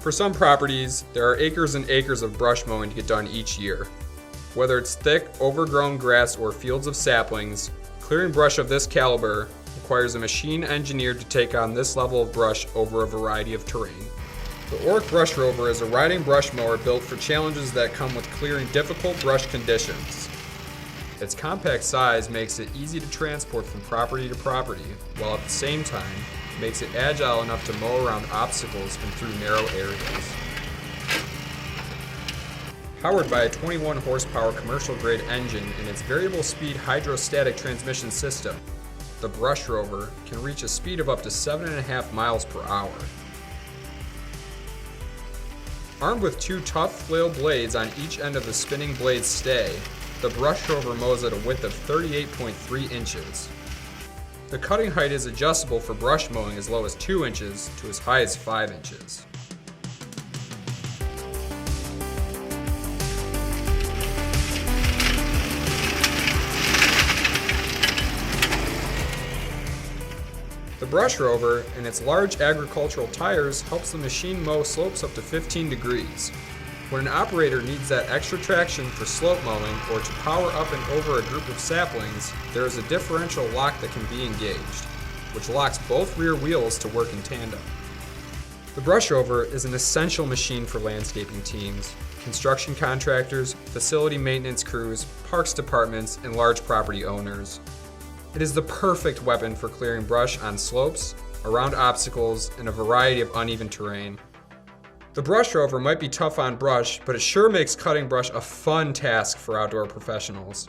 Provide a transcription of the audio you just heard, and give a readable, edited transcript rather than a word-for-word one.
For some properties, there are acres and acres of brush mowing to get done each year. Whether it's thick, overgrown grass or fields of saplings, clearing brush of this caliber requires a machine engineered to take on this level of brush over a variety of terrain. The Orec Brush Rover is a riding brush mower built for challenges that come with clearing difficult brush conditions. Its compact size makes it easy to transport from property to property, while at the same time, makes it agile enough to mow around obstacles and through narrow areas. Powered by a 21 horsepower commercial grade engine and its variable speed hydrostatic transmission system, the Brush Rover can reach a speed of up to 7.5 miles per hour. Armed with two tough flail blades on each end of the spinning blade stay, the Brush Rover mows at a width of 38.3 inches. The cutting height is adjustable for brush mowing as low as 2 inches to as high as 5 inches. The Brush Rover and its large agricultural tires helps the machine mow slopes up to 15 degrees. When an operator needs that extra traction for slope mowing or to power up and over a group of saplings, there is a differential lock that can be engaged, which locks both rear wheels to work in tandem. The Brush Rover is an essential machine for landscaping teams, construction contractors, facility maintenance crews, parks departments, and large property owners. It is the perfect weapon for clearing brush on slopes, around obstacles, and a variety of uneven terrain. The Brush Rover might be tough on brush, but it sure makes cutting brush a fun task for outdoor professionals.